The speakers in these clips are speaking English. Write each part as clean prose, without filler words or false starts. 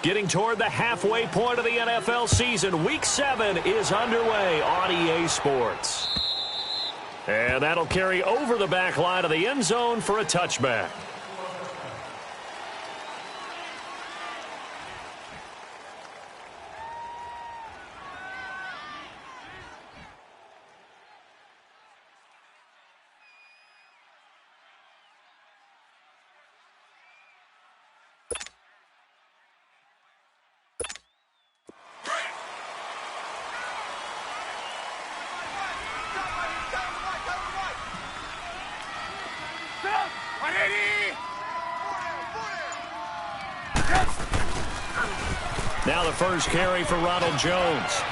Getting toward the halfway point of the NFL season. Week 7 is underway on EA Sports. And that'll carry over the back line of the end zone for a touchback. Now the first carry for Ronald Jones.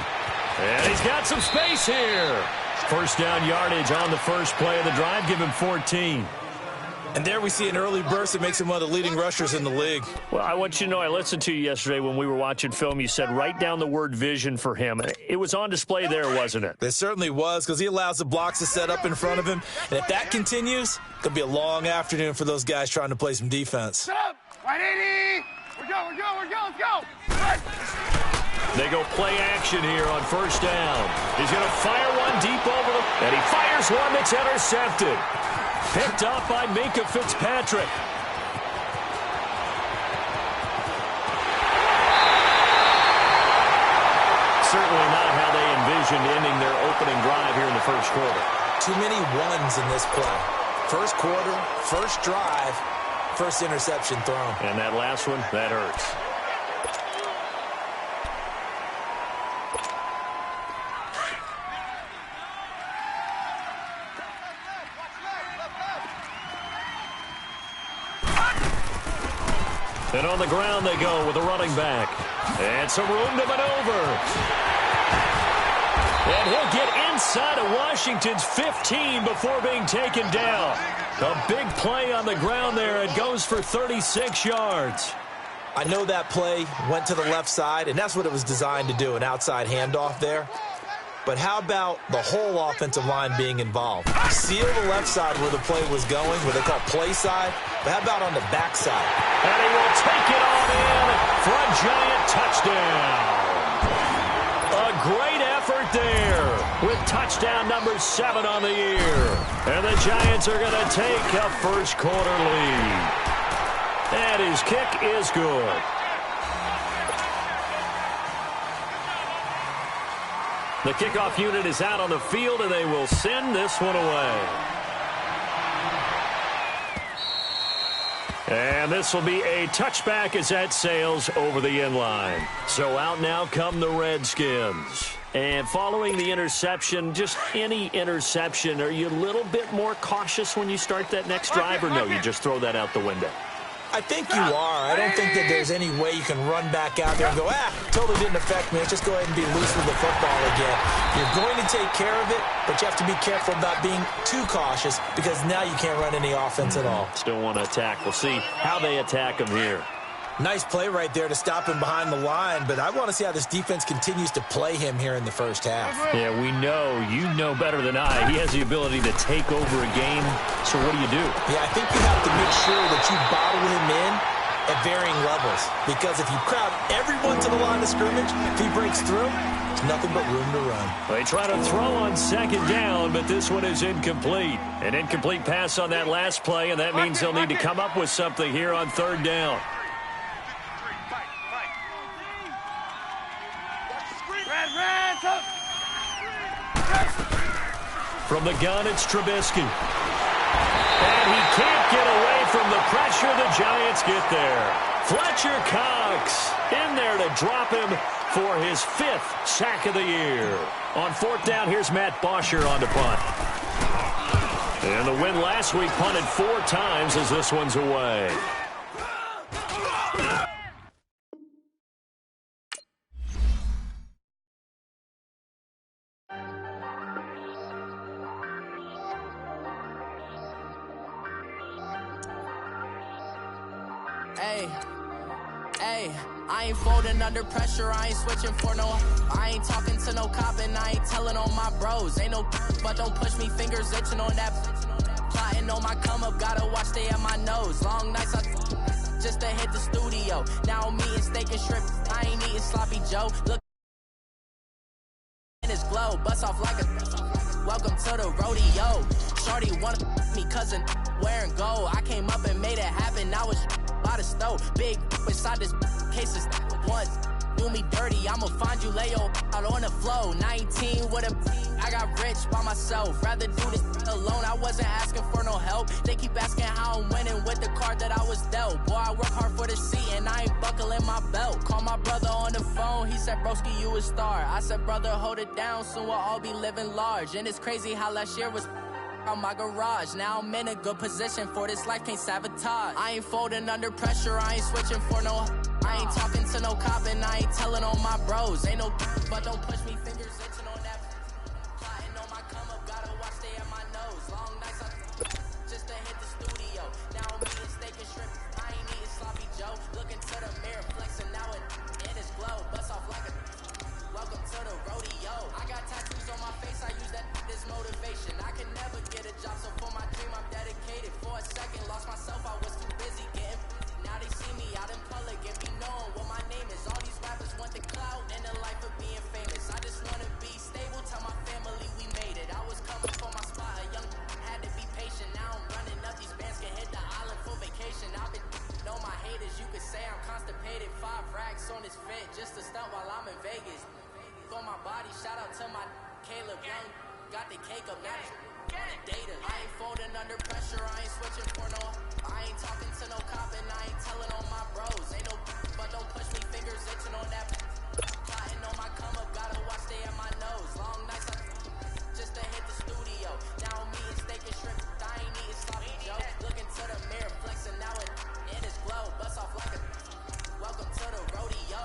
And he's got some space here. First down yardage on the first play of the drive. Give him 14. And there we see an early burst that makes him one of the leading rushers in the league. Well, I want you to know, I listened to you yesterday when we were watching film. You said write down the word vision for him. It was on display there, wasn't it? It certainly was, because he allows the blocks to set up in front of him. And if that continues, it could be a long afternoon for those guys trying to play some defense. 180! We're going, let's go! They go play action here on first down. He's going to fire one deep over the... And he fires one that's intercepted. Picked up by Minkah Fitzpatrick. Certainly not how they envisioned ending their opening drive here in the first quarter. Too many ones in this play. First quarter, first drive, first interception thrown. And that last one, that hurts. And on the ground they go with a running back. And some room to maneuver. And he'll get inside of Washington's 15 before being taken down. A big play on the ground there. It goes for 36 yards. I know that play went to the left side, and that's what it was designed to do, an outside handoff there. But how about the whole offensive line being involved? Seal the left side where the play was going, what they call play side, but how about on the back side? And he will take it on in for a giant touchdown. A great effort there with touchdown number 7 on the year. And the Giants are going to take a first quarter lead. And his kick is good. The kickoff unit is out on the field, and they will send this one away. And this will be a touchback as that sails over the end line. So out now come the Redskins. And following the interception, just any interception, are you a little bit more cautious when you start that next drive, or no, you just throw that out the window? I think you are. I don't think that there's any way you can run back out there and go, totally didn't affect me. Let's just go ahead and be loose with the football again. You're going to take care of it, but you have to be careful about being too cautious because now you can't run any offense at all. Still want to attack. We'll see how they attack him here. Nice play right there to stop him behind the line, but I want to see how this defense continues to play him here in the first half. Yeah, we know. You know better than I. He has the ability to take over a game. So what do you do? Yeah, I think you have to make sure that you bottle him in at varying levels, because if you crowd everyone to the line of scrimmage, if he breaks through, there's nothing but room to run. They try to throw on second down, but this one is incomplete. An incomplete pass on that last play, and that means they'll need to come up with something here on third down. From the gun, it's Trubisky. And he can't get away from the pressure. The Giants get there. Fletcher Cox in there to drop him for his 5th sack of the year. On fourth down, here's Matt Bosher on to punt. And the win last week punted 4 times as this one's away. Hey, I ain't folding under pressure, I ain't switching for no. I ain't talking to no cop and I ain't telling on my bros. Ain't no but don't push me, fingers itching on that. Plotting on my come up, gotta watch stay at my nose. Long nights just to hit the studio. Now I'm eating steak and shrimp. I ain't eating sloppy Joe. Look in his glow, bust off like a. Welcome to the rodeo. Shorty wanna me cousin wearing gold. I came up and made it happen. I was by the stove. Big beside this cases once. Do me dirty, I'ma find you, lay your out on the flow. 19 with a I got rich by myself. Rather do this alone, I wasn't asking for no help. They keep asking how I'm winning with the card that I was dealt. Boy, I work hard for the seat and I ain't buckling my belt. Call my brother on the phone, he said, broski, you a star. I said, brother, hold it down, soon we'll all be living large. And it's crazy how last year was on my garage. Now I'm in a good position for this life, can't sabotage. I ain't folding under pressure, I ain't switching for no. I ain't talking to no cop and I ain't telling on my bros. Ain't no but don't push me, fingers itching on that. Plotting on my come up, gotta watch stay at my nose. Long nights just to hit the studio. Now I'm eating steak and shrimp. I ain't eating sloppy Joe. Looking to the mirror, flexing now it in his glow. Bust off like a welcome to the rodeo. I got tattoos on my face, I use that as motivation. I can never get a job, so for my dream I'm dedicated. For a second, lost myself, I was too busy getting. Now they see me out in public and be knowing what my name is. All these rappers want the clout and the life of being famous. I just wanna be stable, tell my family we made it. I was coming for my spot, a young had to be patient. Now I'm running up, these bands can hit the island for vacation. I've been know my haters, you could say I'm constipated. 5 racks on this fit just to stunt while I'm in Vegas. For my body, shout out to my Caleb Young. Got the cake up, now on the data. I ain't folding under pressure, I ain't switching for no. I ain't talking to no cop and I ain't telling on my bros. Ain't no but don't push me, fingers itching on that. Plotting on my come up, gotta watch stay at my nose. Long nights just to hit the studio. Now I'm eating steak and shrimp. I ain't eating sloppy Joe. Looking to the mirror, flexing now it in his glow. Bust off like a welcome to the rodeo.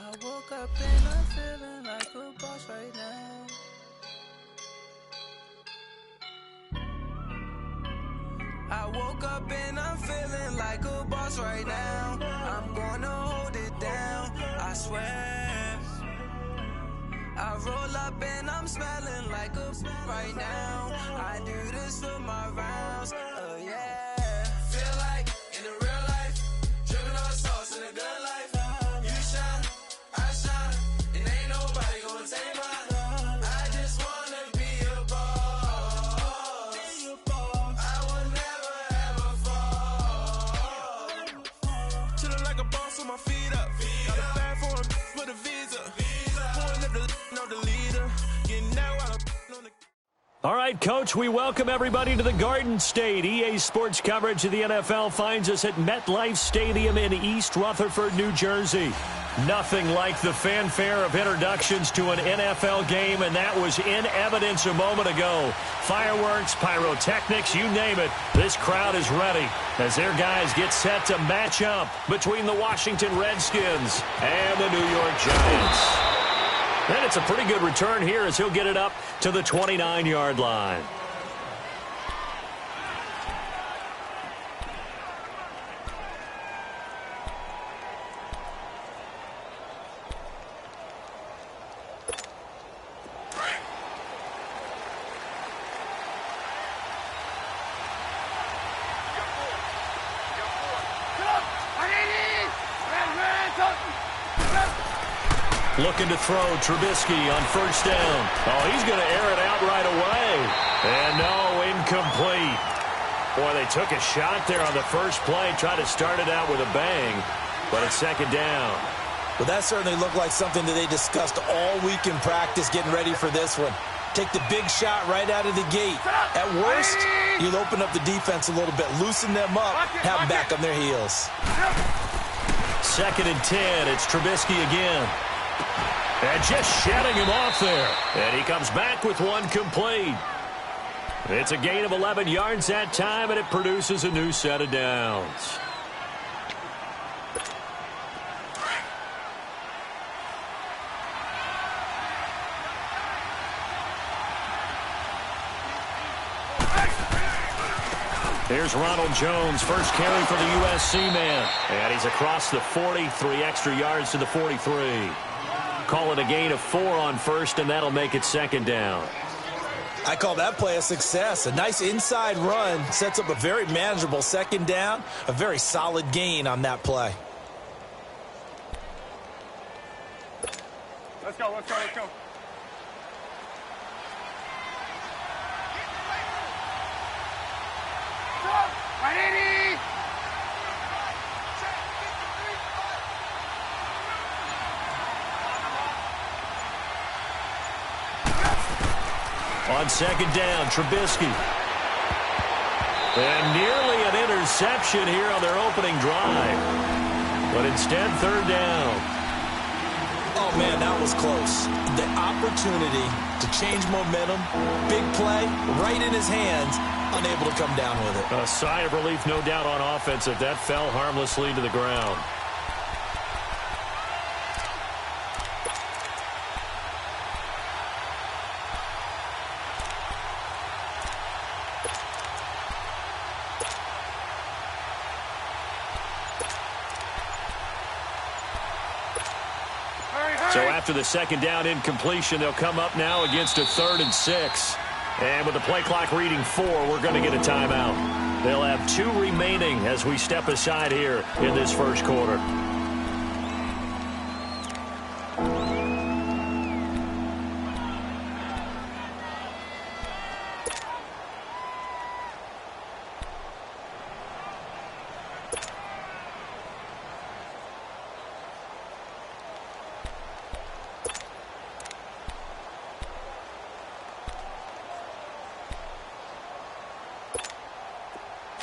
I woke up and I'm feeling like a boss right now. I woke up and I'm feeling like a boss right now. I'm gonna hold it down, I swear. I roll up and I'm smelling like a right now. I do this for my rounds, yeah. Feel like in the real life, dripping on sauce in a good life. You shine, I shine, and ain't nobody gonna take mine. I just wanna be a boss. I will never ever fall. Chillin' like a boss with my feet up. Got a bag for him with a visa. Pulling up the leader. Getting out while I'm on the. All right, Coach, we welcome everybody to the Garden State. EA Sports coverage of the NFL finds us at MetLife Stadium in East Rutherford, New Jersey. Nothing like the fanfare of introductions to an NFL game, and that was in evidence a moment ago. Fireworks, pyrotechnics, you name it. This crowd is ready as their guys get set to match up between the Washington Redskins and the New York Giants. And it's a pretty good return here as he'll get it up to the 29-yard line. Looking to throw, Trubisky on first down. Oh, he's going to air it out right away. And no, incomplete. Boy, they took a shot there on the first play, tried to start it out with a bang, but it's second down. Well, that certainly looked like something that they discussed all week in practice getting ready for this one. Take the big shot right out of the gate. At worst, you'll open up the defense a little bit, loosen them up, have them back on their heels. Second and 10, it's Trubisky again. And just shedding him off there. And he comes back with one complete. It's a gain of 11 yards that time, and it produces a new set of downs. Here's Ronald Jones, first carry for the USC man. And he's across the 40, 3 extra yards to the 43. Call it a gain of 4 on first, and that'll make it second down. I call that play a success. A nice inside run sets up a very manageable second down. A very solid gain on that play. Let's go, let's go, let's go. Right, 80! On second down, Trubisky. And nearly an interception here on their opening drive. But instead, third down. Oh, man, that was close. The opportunity to change momentum, big play, right in his hands, unable to come down with it. A sigh of relief, no doubt, on offense if that fell harmlessly to the ground. So after the second down incompletion, they'll come up now against a 3rd and 6. And with the play clock reading 4, we're going to get a timeout. They'll have 2 remaining as we step aside here in this first quarter.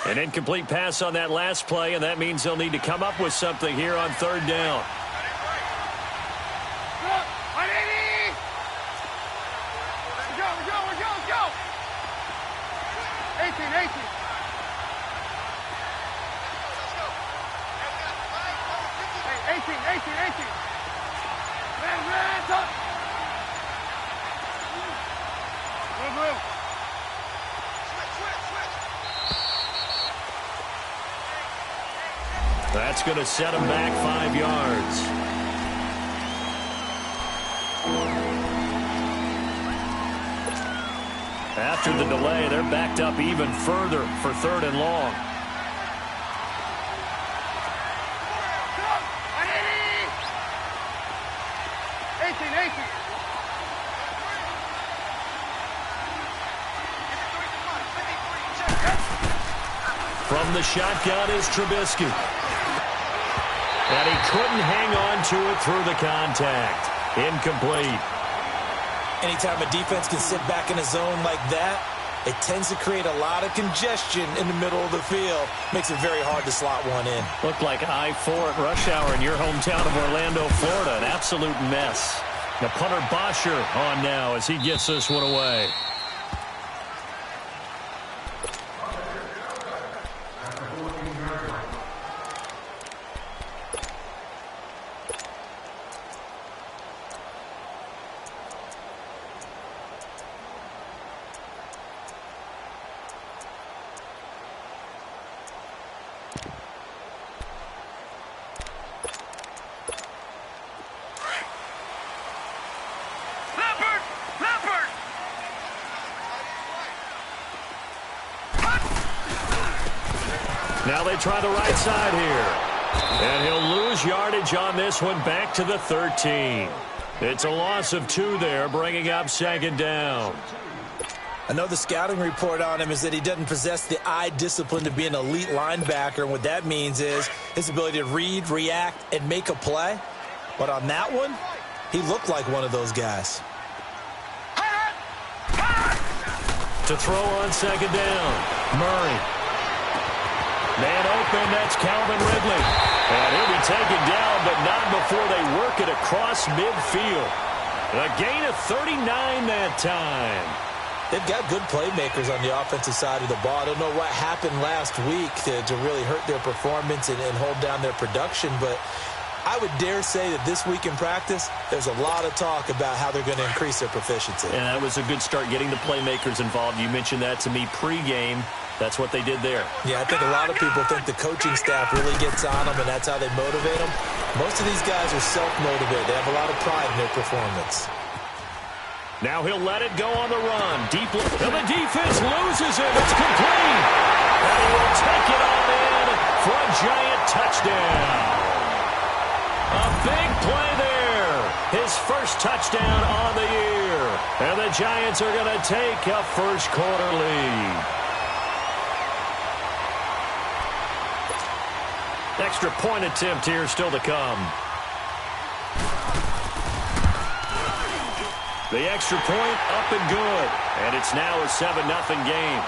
An incomplete pass on that last play, and that means they'll need to come up with something here on third down. 180! Let's go! 18. Hey, 18. Man, top. Move. That's going to set him back 5 yards. After the delay, they're backed up even further for 3rd and long. From the shotgun is Trubisky. And he couldn't hang on to it through the contact. Incomplete. Anytime a defense can sit back in a zone like that, it tends to create a lot of congestion in the middle of the field. Makes it very hard to slot one in. Looked like I-4 at rush hour in your hometown of Orlando, Florida. An absolute mess. The punter Bosher on now as he gets this one away. Now they try the right side here. And he'll lose yardage on this one, back to the 13. It's a loss of 2 there, bringing up second down. Another scouting report on him is that he doesn't possess the eye discipline to be an elite linebacker. And what that means is his ability to read, react, and make a play. But on that one, he looked like one of those guys. To throw on second down, Murray. Man open, that's Calvin Ridley. And he'll be taken down, but not before they work it across midfield. A gain of 39 that time. They've got good playmakers on the offensive side of the ball. I don't know what happened last week to really hurt their performance and hold down their production, but I would dare say that this week in practice, there's a lot of talk about how they're going to increase their proficiency. And that was a good start, getting the playmakers involved. You mentioned that to me pregame. That's what they did there. Yeah, I think a lot of people think the coaching staff really gets on them, and that's how they motivate them. Most of these guys are self-motivated. They have a lot of pride in their performance. Now he'll let it go on the run. Deep, and the defense loses it. It's complete. And he will take it on in for a giant touchdown. A big play there. His first touchdown on the year. And the Giants are going to take a first quarter lead. Extra point attempt here still to come. The extra point up and good. And it's now a 7-0 game.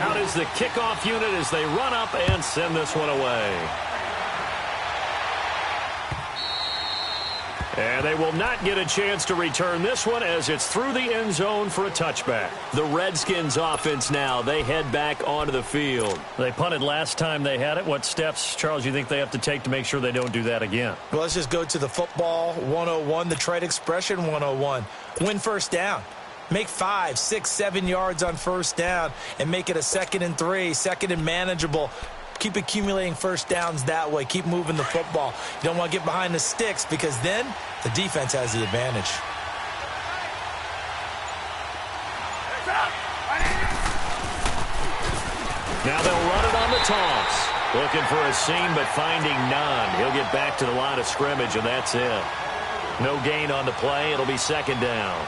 Out is the kickoff unit as they run up and send this one away. And they will not get a chance to return this one as it's through the end zone for a touchback. The Redskins offense now, they head back onto the field. They punted last time they had it. What steps, Charles, you think they have to take to make sure they don't do that again? Well, let's just go to the football 101, the trade expression 101. Win first down. Make 5, 6, 7 yards on first down and make it a 2nd and 3, 2nd and manageable. Keep accumulating first downs that way. Keep moving the football. You don't want to get behind the sticks because then the defense has the advantage. Now they'll run it on the toss. Looking for a seam but finding none. He'll get back to the line of scrimmage and that's it. No gain on the play. It'll be 2nd down.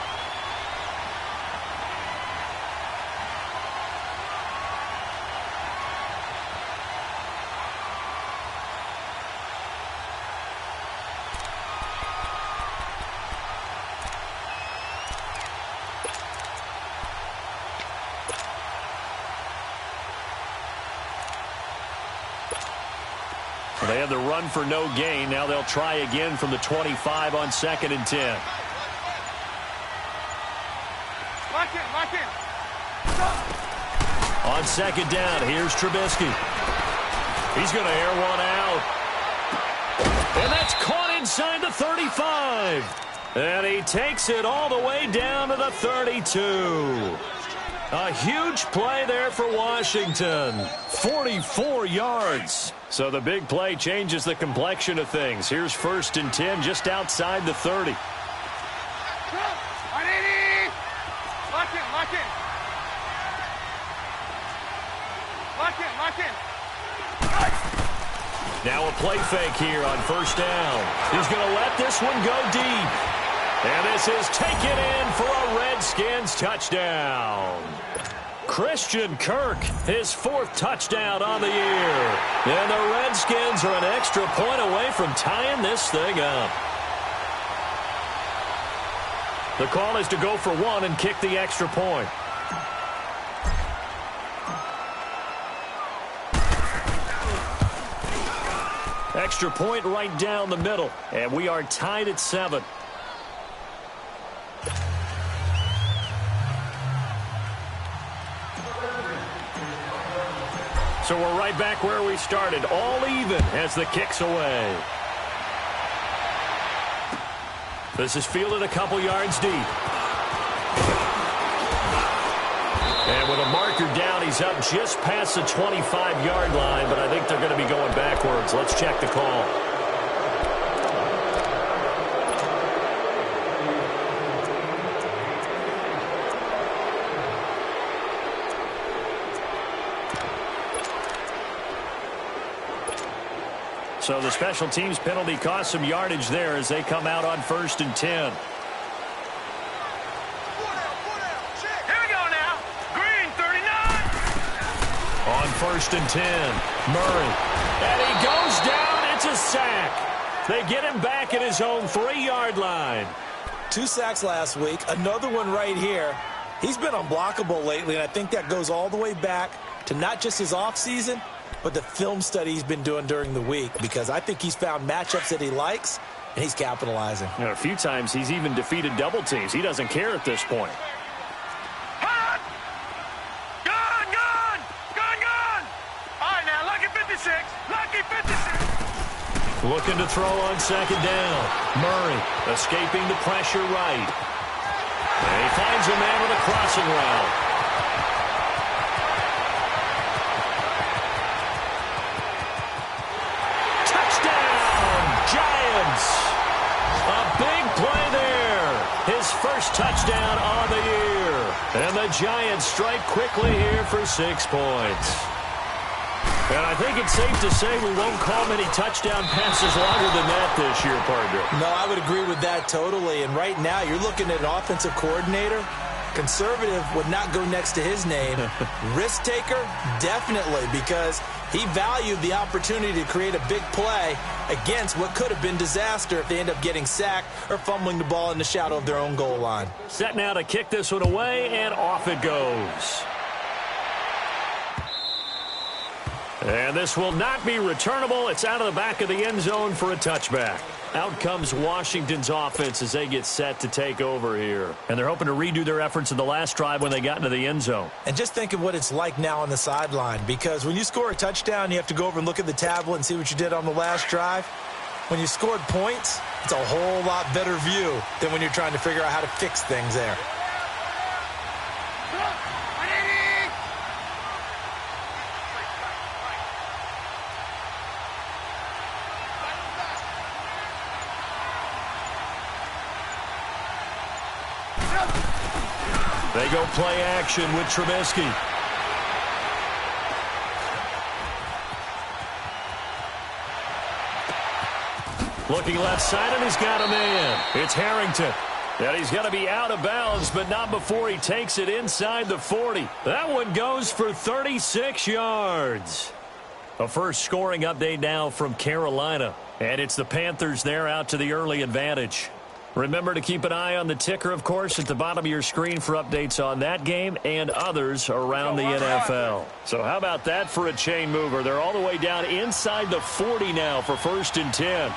They had the run for no gain. Now they'll try again from the 25 on 2nd and 10. Lock in, lock in. On 2nd down, here's Trubisky. He's going to air one out. And that's caught inside the 35. And he takes it all the way down to the 32. A huge play there for Washington. 44 yards. So the big play changes the complexion of things. Here's 1st and 10 just outside the 30. Lock in, lock in. Lock in, lock in. Now a play fake here on 1st down. He's going to let this one go deep. And this is taken in for a Redskins touchdown. Christian Kirk, his 4th touchdown on the year. And the Redskins are an extra point away from tying this thing up. The call is to go for 1 and kick the extra point. Extra point right down the middle. And we are tied at 7. So we're right back where we started, all even as the kick's away. This is fielded a couple yards deep. And with a marker down, he's up just past the 25-yard line, but I think they're going to be going backwards. Let's check the call. So the special teams penalty cost some yardage there as they come out on 1st and 10. Here we go now. Green, 39. On 1st and 10, Murray. And he goes down. It's a sack. They get him back at his own 3-yard line. 2 sacks last week, another one right here. He's been unblockable lately, and I think that goes all the way back to not just his offseason, but the film study he's been doing during the week, because I think he's found matchups that he likes, and he's capitalizing. You know, a few times he's even defeated double teams. He doesn't care at this point. Hot! Gone, gone! Gone, gone! All right, now, lucky 56. Lucky 56. Looking to throw on 2nd down. Murray escaping the pressure right. And he finds a man with a crossing route. Touchdown, Giants! A big play there. His first touchdown on the year. And the Giants strike quickly here for 6 points. And I think it's safe to say we won't call many touchdown passes longer than that this year, partner. No, I would agree with that totally. And right now, you're looking at an offensive coordinator. Conservative would not go next to his name. Risk taker, definitely, because he valued the opportunity to create a big play against what could have been disaster if they end up getting sacked or fumbling the ball in the shadow of their own goal line. Set now to kick this one away, and off it goes. And this will not be returnable. It's out of the back of the end zone for a touchback. Out comes Washington's offense as they get set to take over here. And they're hoping to redo their efforts in the last drive when they got into the end zone. And just think of what it's like now on the sideline, because when you score a touchdown, you have to go over and look at the tablet and see what you did on the last drive. When you scored points, it's a whole lot better view than when you're trying to figure out how to fix things there. They go play action with Trubisky. Looking left side, and he's got a man. It's Harrington. And he's going to be out of bounds, but not before he takes it inside the 40. That one goes for 36 yards. A first scoring update now from Carolina. And it's the Panthers there out to the early advantage. Remember to keep an eye on the ticker, of course, at the bottom of your screen for updates on that game and others around the NFL. So how about that for a chain mover? They're all the way down inside the 40 now for 1st and 10.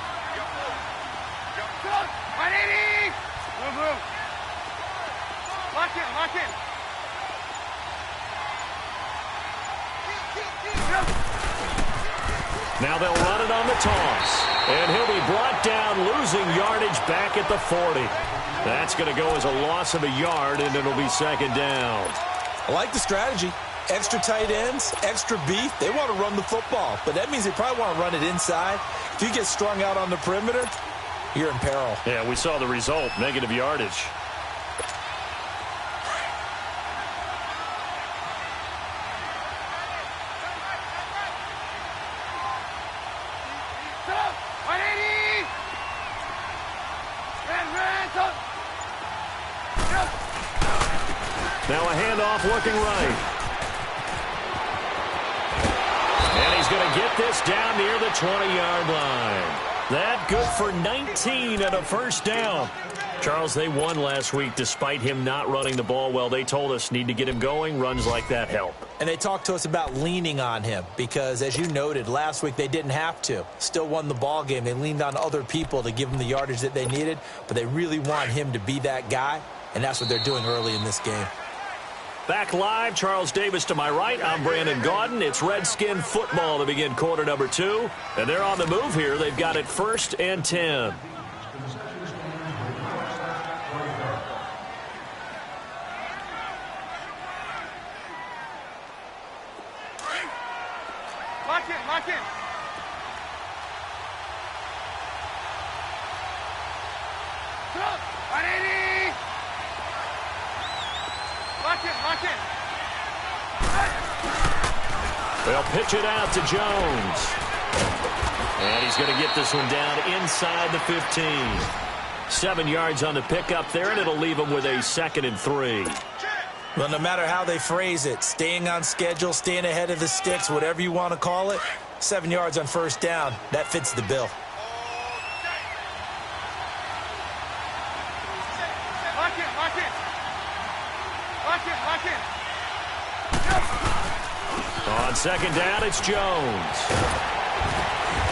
Lock in, lock in. Now they'll run it on the toss. And he'll be brought down, losing yardage back at the 40. That's going to go as a loss of a yard, and it'll be 2nd down. I like the strategy. Extra tight ends, extra beef. They want to run the football, but that means they probably want to run it inside. If you get strung out on the perimeter, you're in peril. Yeah, we saw the result, negative yardage. Now a handoff looking right. And he's going to get this down near the 20-yard line. That good for 19 and a 1st down. Charles, they won last week despite him not running the ball well. They told us need to get him going. Runs like that help. And they talked to us about leaning on him because, as you noted, last week they didn't have to. Still won the ball game. They leaned on other people to give them the yardage that they needed, but they really want him to be that guy, and that's what they're doing early in this game. Back live, Charles Davis to my right. I'm Brandon Gaudin. It's Redskin football to begin quarter number 2. And they're on the move here. They've got it 1st and 10. Lock in, lock in. Stop! 180! Lock in, lock in. They'll pitch it out to Jones. And he's going to get this one down inside the 15. 7 yards on the pickup there, and it'll leave him with a 2nd and 3. Well, no matter how they phrase it, staying on schedule, staying ahead of the sticks, whatever you want to call it, 7 yards on 1st down, that fits the bill. On second down, it's Jones.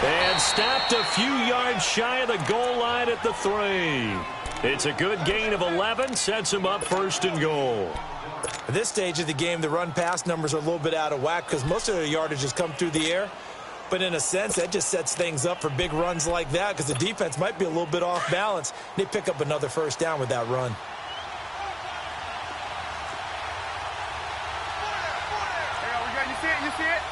And stopped a few yards shy of the goal line at the 3. It's a good gain of 11, sets him up 1st and goal. At this stage of the game, the run-pass numbers are a little bit out of whack because most of their yardage has come through the air. But in a sense, that just sets things up for big runs like that because the defense might be a little bit off balance. They pick up another 1st down with that run. You see it?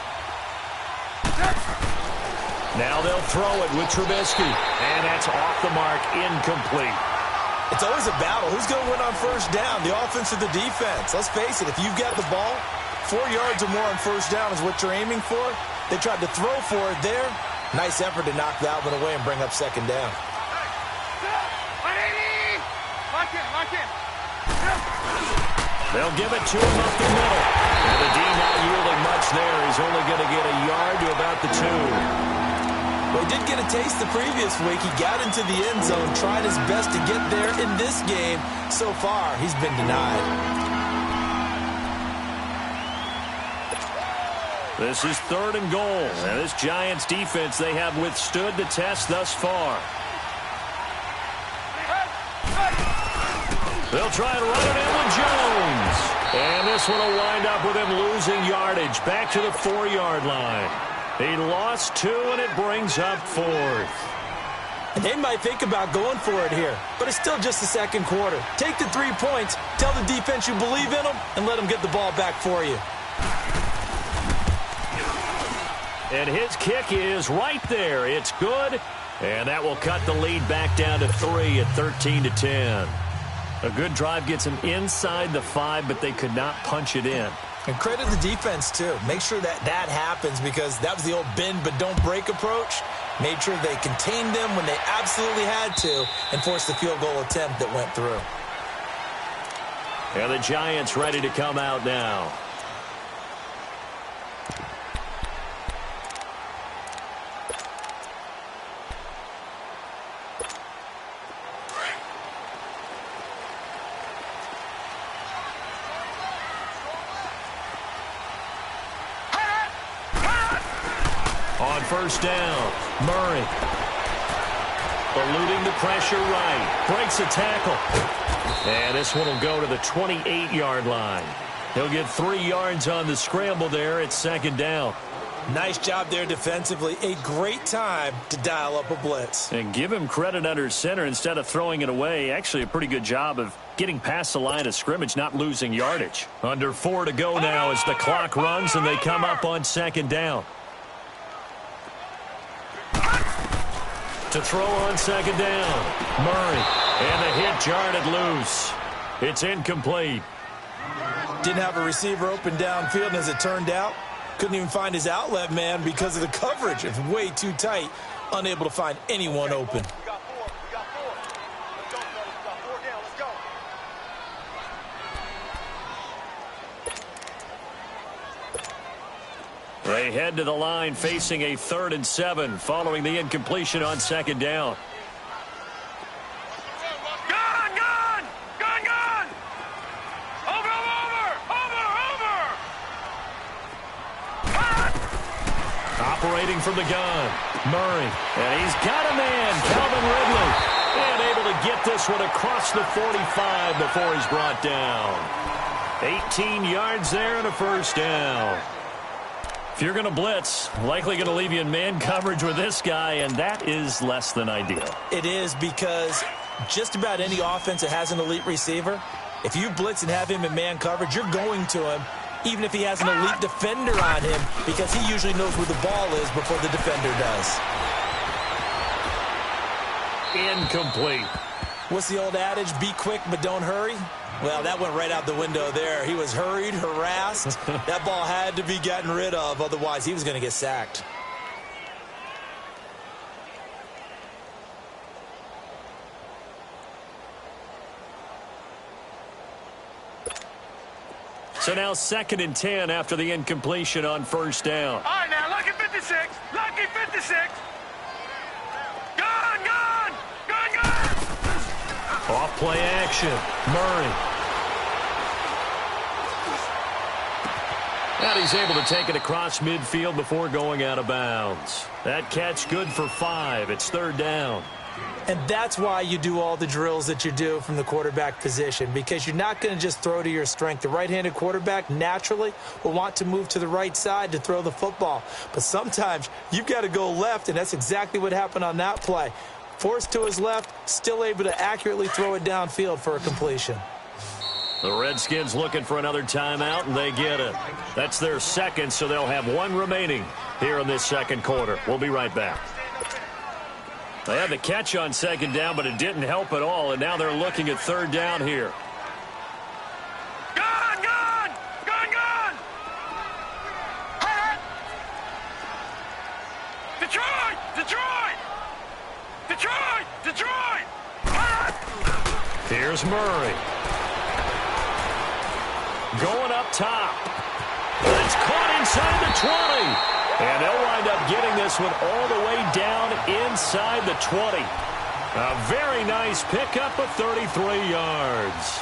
Now they'll throw it with Trubisky. And that's off the mark, incomplete. It's always a battle. Who's going to win on 1st down, the offense or the defense? Let's face it, if you've got the ball, 4 yards or more on 1st down is what you're aiming for. They tried to throw for it there. Nice effort to knock that one away and bring up 2nd down. Lock in. They'll give it to him up the middle. And the D not yielding much there. He's only going to get a yard to about the 2. Well, he did get a taste the previous week. He got into the end zone, tried his best to get there in this game. So far, he's been denied. This is 3rd and goal. And this Giants defense, they have withstood the test thus far. They'll try to run it in with Jones. And this one will wind up with him losing yardage back to the 4-yard line. He lost 2, and it brings up 4th. And they might think about going for it here, but it's still just the 2nd quarter. Take the 3 points, tell the defense you believe in them, and let them get the ball back for you. And his kick is right there. It's good, and that will cut the lead back down to 3 at 13-10. A good drive gets them inside the 5, but they could not punch it in. And credit the defense, too. Make sure that happens because that was the old bend but don't break approach. Made sure they contained them when they absolutely had to and forced the field goal attempt that went through. And the Giants ready to come out now. On 1st down, Murray. Eluding the pressure right. Breaks a tackle. And this one will go to the 28-yard line. He'll get 3 yards on the scramble there at 2nd down. Nice job there defensively. A great time to dial up a blitz. And give him credit under center instead of throwing it away. Actually a pretty good job of getting past the line of scrimmage, not losing yardage. Under 4 to go now as the clock runs and they come up on 2nd down. To throw on 2nd down, Murray, and the hit jarred loose. It's incomplete. Didn't have a receiver open downfield, and as it turned out, couldn't even find his outlet man because of the coverage. It's way too tight, unable to find anyone open. They head to the line facing a 3rd and 7 following the incompletion on 2nd down. Gun! Over! Operating from the gun, Murray. And he's got a man, Calvin Ridley. And able to get this one across the 45 before he's brought down. 18 yards there and a 1st down. If you're going to blitz, likely going to leave you in man coverage with this guy, and that is less than ideal. It is because just about any offense that has an elite receiver, if you blitz and have him in man coverage, you're going to him, even if he has an elite defender on him, because he usually knows where the ball is before the defender does. Incomplete. What's the old adage? Be quick, but don't hurry. Well, that went right out the window there. He was hurried, harassed. That ball had to be gotten rid of, otherwise he was going to get sacked. So now 2nd and 10 after the incompletion on 1st down. All right, now, lucky 56. Lucky 56. Gun! Off play action. Murray. And he's able to take it across midfield before going out of bounds. That catch good for 5. It's third down. And that's why you do all the drills that you do from the quarterback position, because you're not going to just throw to your strength. The right-handed quarterback naturally will want to move to the right side to throw the football. But sometimes you've got to go left, and that's exactly what happened on that play. Forced to his left, still able to accurately throw it downfield for a completion. The Redskins looking for another timeout, and they get it. That's their second, so they'll have one remaining here in this second quarter. We'll be right back. They had the catch on second down, but it didn't help at all, and now they're looking at third down here. Gone, gone! Gone, gone! Hot! Detroit! Detroit! Detroit! Detroit! Hot! Here's Murray. Going up top. It's caught inside the 20. And they'll wind up getting this one all the way down inside the 20. A very nice pickup of 33 yards.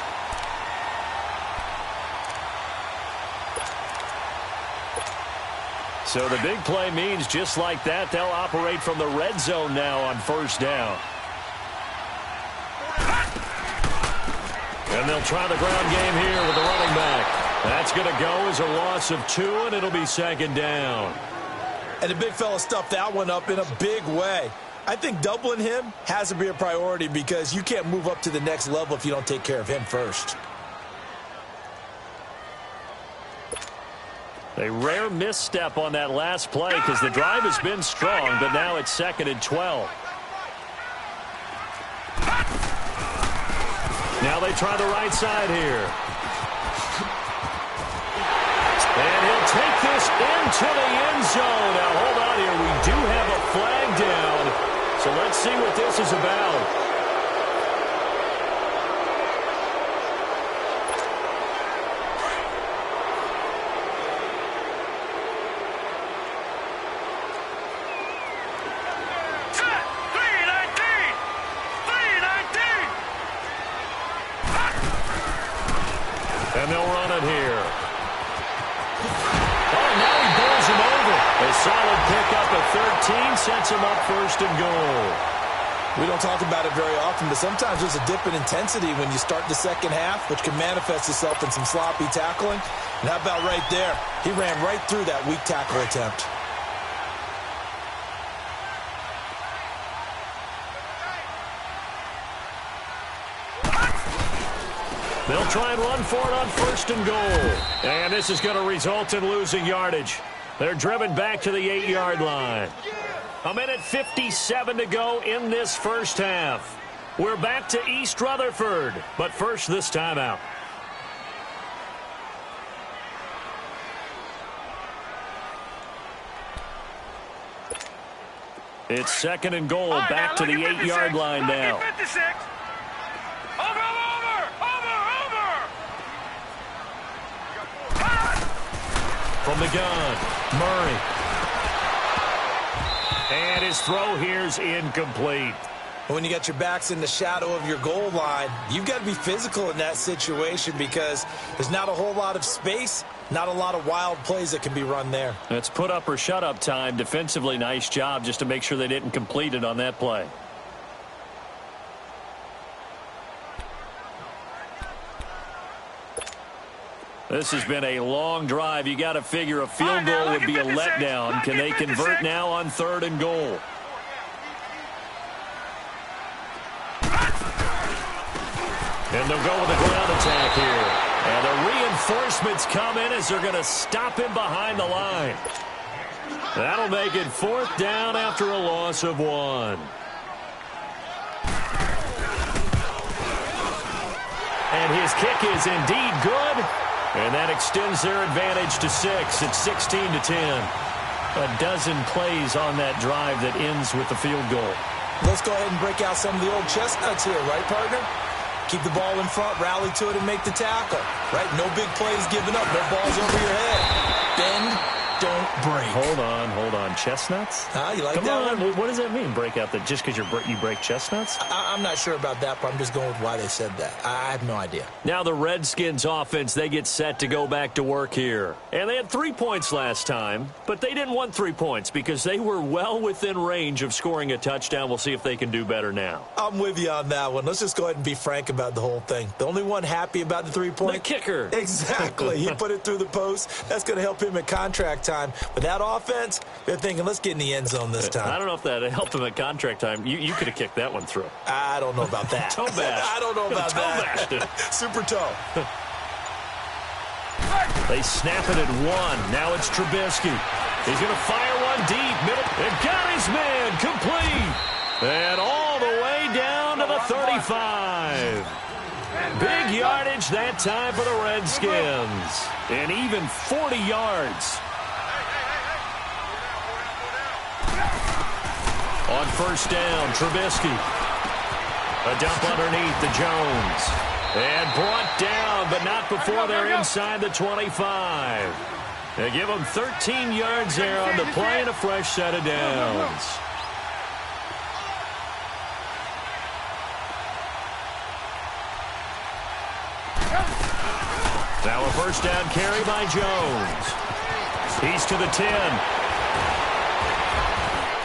So the big play means just like that, they'll operate from the red zone now on first down. And they'll try the ground game here with the running back. That's going to go as a loss of 2, and it'll be second down. And the big fella stuffed that one up in a big way. I think doubling him has to be a priority because you can't move up to the next level if you don't take care of him first. A rare misstep on that last play because the drive has been strong, but now it's 2nd and 12. Now they try the right side here. And he'll take this into the end zone. Now, hold on here. We do have a flag down. So let's see what this is about. Set! 319! 319! And they'll run it here. A solid pickup of 13 sets him up first and goal. We don't talk about it very often, but sometimes there's a dip in intensity when you start the second half, which can manifest itself in some sloppy tackling. And how about right there? He ran right through that weak tackle attempt. They'll try and run for it on first and goal. And this is going to result in losing yardage. They're driven back to the 8-yard line. 1:57 to go in this first half. We're back to East Rutherford, but first this timeout. It's 2nd and goal, Right, back to the 8-yard line now. 56. Over! From the gun, Murray. And his throw here's incomplete. When you got your backs in the shadow of your goal line, you've got to be physical in that situation because there's not a whole lot of space, not a lot of wild plays that can be run there. It's put up or shut up time. Defensively, nice job just to make sure they didn't complete it on that play. This has been a long drive. You got to figure a field goal would be a letdown. Can they convert now on 3rd and goal? And they'll go with a ground attack here. And the reinforcements come in as they're going to stop him behind the line. That'll make it 4th down after a loss of 1. And his kick is indeed good. And that extends their advantage to 6. It's 16-10. A dozen plays on that drive that ends with the field goal. Let's go ahead and break out some of the old chestnuts here, right, partner? Keep the ball in front, rally to it, and make the tackle, right? No big plays given up, no balls over your head. Bend, don't break. Hold on. Chestnuts? You like Come that on. one? What does that mean, break out? That just because you break chestnuts? I'm not sure about that, but I'm just going with why they said that. I have no idea. Now the Redskins offense, they get set to go back to work here. And they had 3 points last time, but they didn't want 3 points because they were well within range of scoring a touchdown. We'll see if they can do better now. I'm with you on that one. Let's just go ahead and be frank about the whole thing. The only one happy about the 3-point? The kicker. Exactly. He put it through the post. That's going to help him at contract time. But that offense, they're thinking, let's get in the end zone this time. I don't know if that helped him at contract time. You could have kicked that one through. I don't know about that. Toe bash. I don't know about that. Toe bashed it. Super toe. They snap it at 1. Now it's Trubisky. He's going to fire one deep. Middle. And got his man. Complete. And all the way down to the 35. Big yardage that time for the Redskins. And even 40 yards. On first down, Trubisky. A dump underneath to Jones. And brought down, but not before they're inside the 25. They give them 13 yards there on the play and a fresh set of downs. Now a first down carry by Jones. He's to the 10.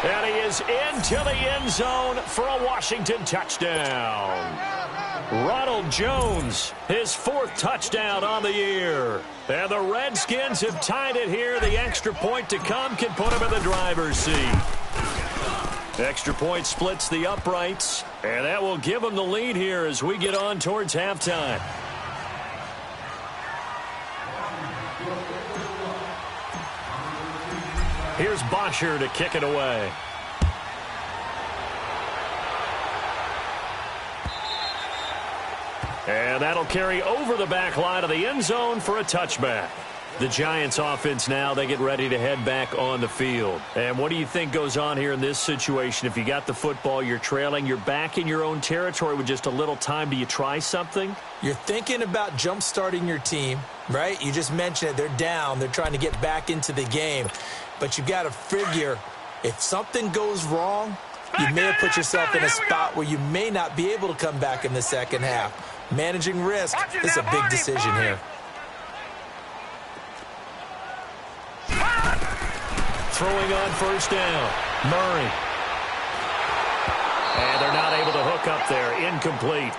And he is into the end zone for a Washington touchdown. Ronald Jones, his 4th touchdown on the year. And the Redskins have tied it here. The extra point to come can put him in the driver's seat. Extra point splits the uprights. And that will give them the lead here as we get on towards halftime. Here's Bosher to kick it away. And that'll carry over the back line of the end zone for a touchback. The Giants offense now, they get ready to head back on the field. And what do you think goes on here in this situation? If you got the football, you're trailing, you're back in your own territory with just a little time. Do you try something? You're thinking about jump-starting your team, right? You just mentioned it. They're down. They're trying to get back into the game. But you got to figure, if something goes wrong, you may have put yourself in a spot where you may not be able to come back in the second half. Managing risk is a big decision here. Throwing on first down, Murray. And they're not able to hook up there. Incomplete.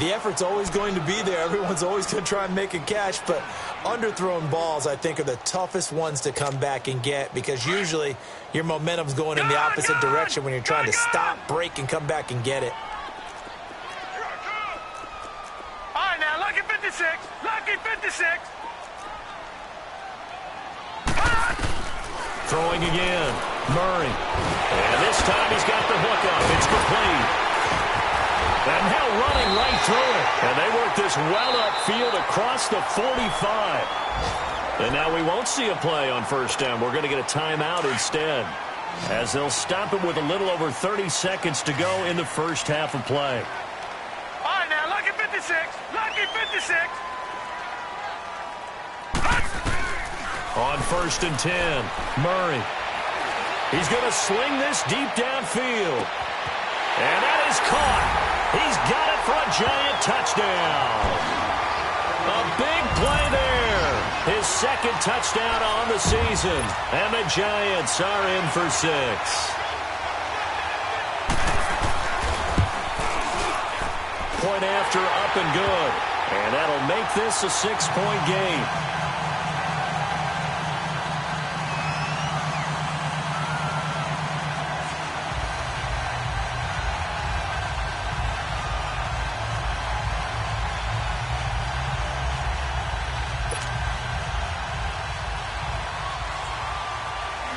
The effort's always going to be there. Everyone's always going to try and make a catch, but underthrown balls, I think, are the toughest ones to come back and get because usually your momentum's going in the opposite direction when you're trying to stop, break, and come back and get it. All right, now, lucky 56. Lucky 56. Throwing again, Murray. And this time he's got the hook up. It's complete. And now running right through it. And they work this well upfield across the 45. And now we won't see a play on first down. We're going to get a timeout instead, as they'll stop it with a little over 30 seconds to go in the first half of play. All right, now, lucky 56. Lucky 56. On first and 10, Murray. He's going to sling this deep downfield. And that is caught. He's got it for a Giant touchdown. A big play there. His second touchdown on the season. And the Giants are in for 6. Point after, up and good. And that'll make this a 6-point game.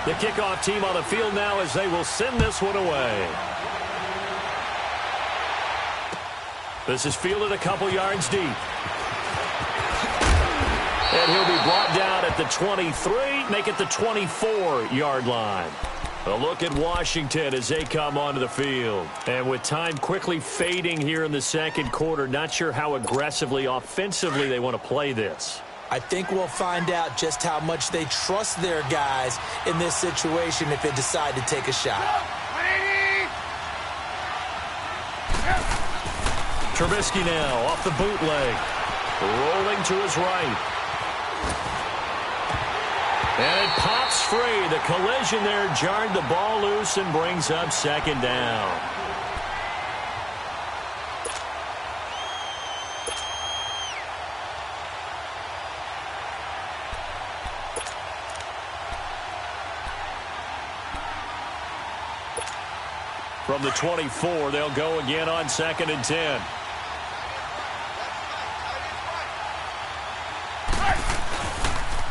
The kickoff team on the field now as they will send this one away. This is fielded a couple yards deep. And he'll be brought down at the 23, make it the 24-yard line. A look at Washington as they come onto the field. And with time quickly fading here in the second quarter, not sure how aggressively, offensively they want to play this. I think we'll find out just how much they trust their guys in this situation if they decide to take a shot. Trubisky now off the bootleg. Rolling to his right. And it pops free. The collision there jarred the ball loose and brings up second down. From the 24, they'll go again on 2nd and 10.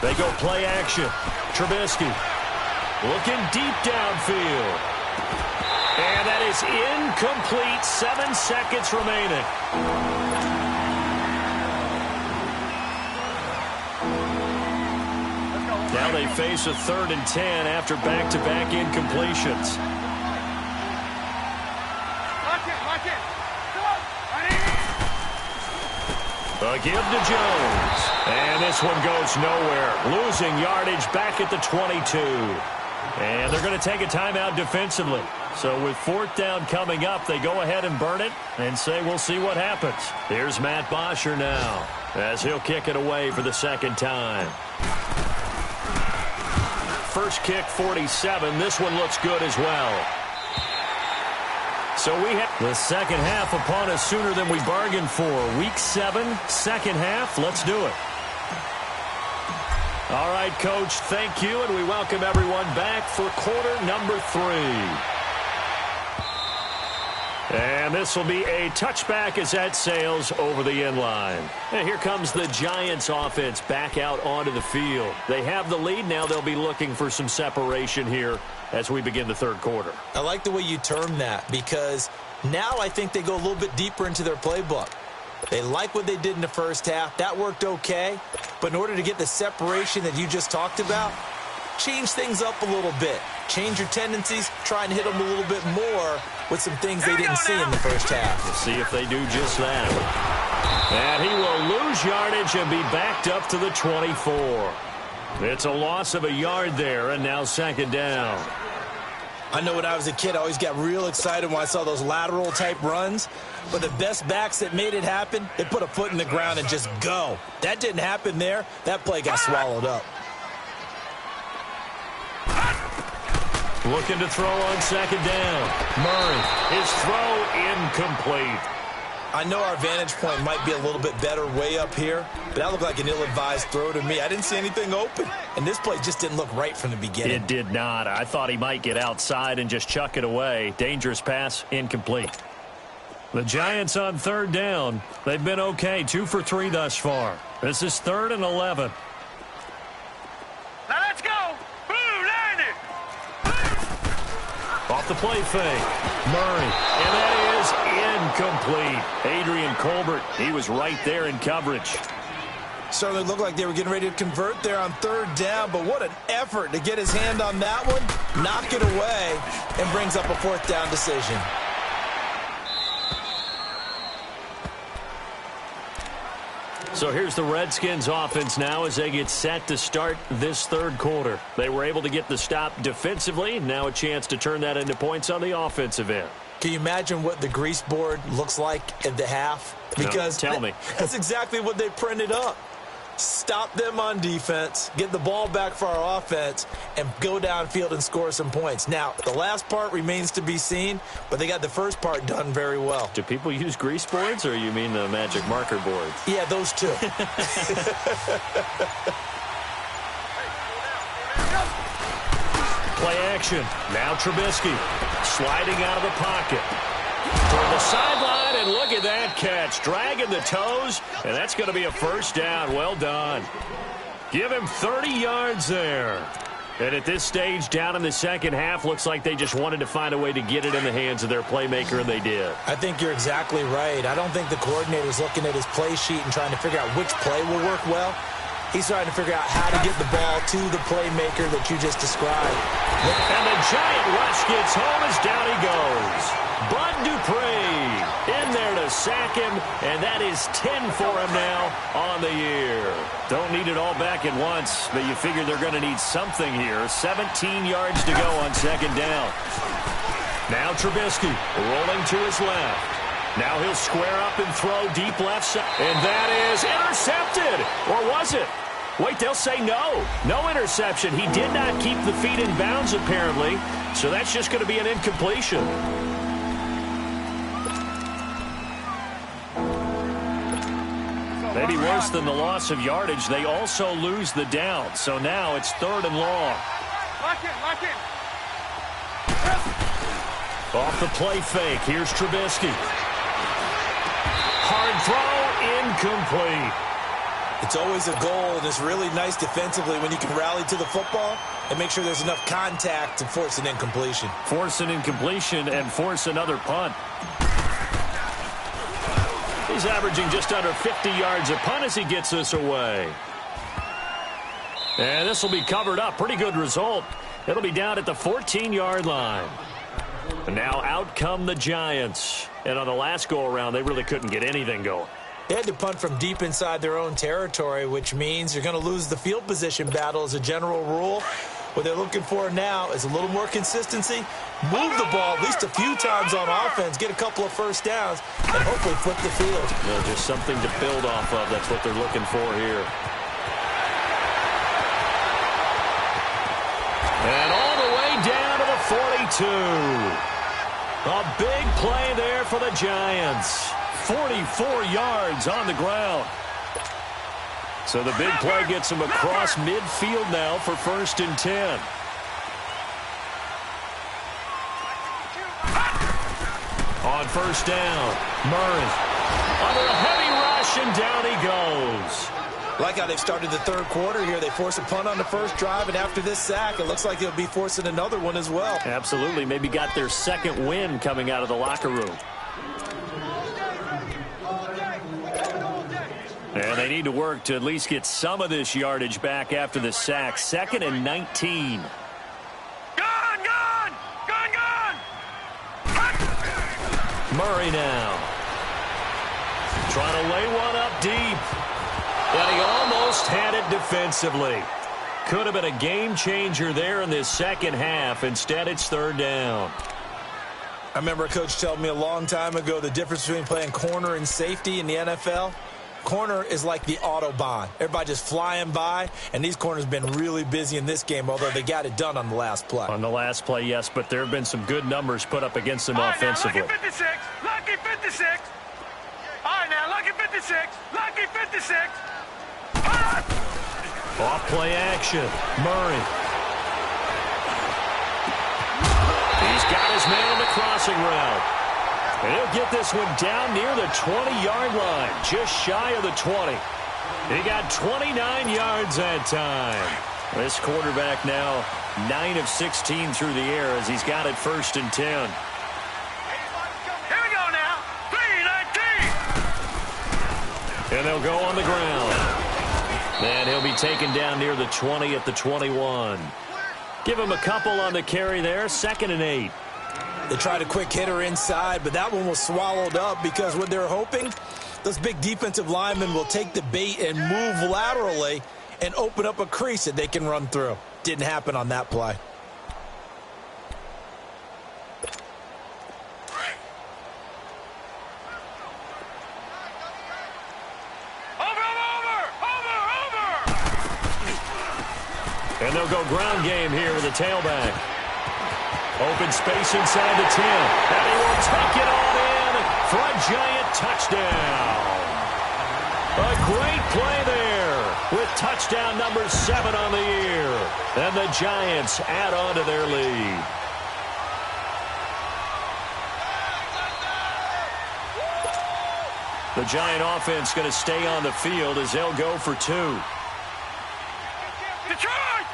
They go play action. Trubisky looking deep downfield. And that is incomplete. 7 seconds remaining. Now they face a 3rd and 10 after back-to-back incompletions. A give to Jones. And this one goes nowhere. Losing yardage back at the 22. And they're going to take a timeout defensively. So with 4th down coming up, they go ahead and burn it and say we'll see what happens. Here's Matt Bosher now as he'll kick it away for the 2nd time. First kick, 47. This one looks good as well. So we have the second half upon us sooner than we bargained for. Week 7, second half. Let's do it. All right, Coach, thank you, and we welcome everyone back for quarter number 3. And this will be a touchback as that sails over the end line. And here comes the Giants offense back out onto the field. They have the lead. Now they'll be looking for some separation here as we begin the 3rd quarter. I like the way you term that because now I think they go a little bit deeper into their playbook. They like what they did in the first half. That worked okay. But in order to get the separation that you just talked about, change things up a little bit. Change your tendencies. Try and hit them a little bit more with some things they didn't see in the first half. We'll see if they do just that. And he will lose yardage and be backed up to the 24. It's a loss of a yard there, and now 2nd down. I know when I was a kid, I always got real excited when I saw those lateral-type runs. But the best backs that made it happen, they put a foot in the ground and just go. That didn't happen there. That play got swallowed up. Looking to throw on 2nd down. Murray, his throw incomplete. I know our vantage point might be a little bit better way up here, but that looked like an ill-advised throw to me. I didn't see anything open, and this play just didn't look right from the beginning. It did not. I thought he might get outside and just chuck it away. Dangerous pass, incomplete. The Giants on 3rd down. They've been okay, 2 for 3 thus far. This is 3rd and 11. Now let's go. Blue, line it. Off the play fake. Murray. And that is incomplete. Adrian Colbert, he was right there in coverage. Certainly looked like they were getting ready to convert there on 3rd down, but what an effort to get his hand on that one, knock it away, and brings up a 4th down decision. So here's the Redskins offense now as they get set to start this 3rd quarter. They were able to get the stop defensively. Now a chance to turn that into points on the offensive end. Can you imagine what the grease board looks like at the half? Because no, tell me. That's exactly what they printed up. Stop them on defense, get the ball back for our offense, and go downfield and score some points. Now, the last part remains to be seen, but they got the first part done very well. Do people use grease boards, or you mean the magic marker boards? Yeah, those two. Play action. Now Trubisky sliding out of the pocket. Toward the sideline, and look at that catch. Dragging the toes, and that's going to be a 1st down. Well done. Give him 30 yards there. And at this stage, down in the second half, looks like they just wanted to find a way to get it in the hands of their playmaker, and they did. I think you're exactly right. I don't think the coordinator's looking at his play sheet and trying to figure out which play will work well. He's trying to figure out how to get the ball to the playmaker that you just described. And the giant rush gets home as down he goes. Bud Dupree in there to sack him, and that is 10 for him now on the year. Don't need it all back at once, but you figure they're going to need something here. 17 yards to go on second down. Now Trubisky rolling to his left. Now he'll square up and throw deep left side. And that is intercepted. Or was it? Wait, they'll say no. No interception. He did not keep the feet in bounds, apparently. So that's just going to be an incompletion. Maybe worse than the loss of yardage, they also lose the down. So now it's 3rd and long. Lock it. Off the play fake. Here's Trubisky. Hard throw, incomplete. It's always a goal, and it's really nice defensively when you can rally to the football and make sure there's enough contact to force an incompletion. Force an incompletion and force another punt. He's averaging just under 50 yards a punt as he gets this away. And this will be covered up. Pretty good result. It'll be down at the 14-yard line. And now out come the Giants. And on the last go-around, they really couldn't get anything going. They had to punt from deep inside their own territory, which means you're going to lose the field position battle as a general rule. What they're looking for now is a little more consistency, move the ball at least a few times on offense, get a couple of first downs, and hopefully flip the field. Just something to build off of. That's what they're looking for here. And all the way down to the 42. A big play there for the Giants. 44 yards on the ground. So the big play gets him across midfield now for 1st and 10. On 1st down, Murray under a heavy rush, and down he goes. Like how they've started the 3rd quarter here. They force a punt on the first drive, and after this sack, it looks like they'll be forcing another one as well. Absolutely. Maybe got their 2nd win coming out of the locker room. And they need to work to at least get some of this yardage back after the sack. 2nd and 19. Gone! Murray now. Trying to lay one up deep. And he almost had it defensively. Could have been a game changer there in this second half. Instead, it's 3rd down. I remember a coach telling me a long time ago the difference between playing corner and safety in the NFL. Corner is like the Autobahn. Everybody just flying by, and these corners have been really busy in this game, although they got it done on the last play. On the last play, yes, but there have been some good numbers put up against them offensively. Lucky 56. All right, now, lucky 56. Off play action. Murray. He's got his man on the crossing route. And he'll get this one down near the 20-yard line, just shy of the 20. He got 29 yards that time. This quarterback now 9 of 16 through the air as he's got it 1st and 10. Here we go now. 3-19. And they'll go on the ground. And he'll be taken down near the 20 at the 21. Give him a couple on the carry there, 2nd and 8. They tried a quick hitter inside, but that one was swallowed up because what they're hoping, those big defensive linemen will take the bait and move laterally and open up a crease that they can run through. Didn't happen on that play. Over. And they'll go ground game here with the tailback. Open space inside the 10. And he will tuck it on in for a Giant touchdown. A great play there with touchdown number 7 on the year. And the Giants add on to their lead. The Giant offense going to stay on the field as they'll go for 2.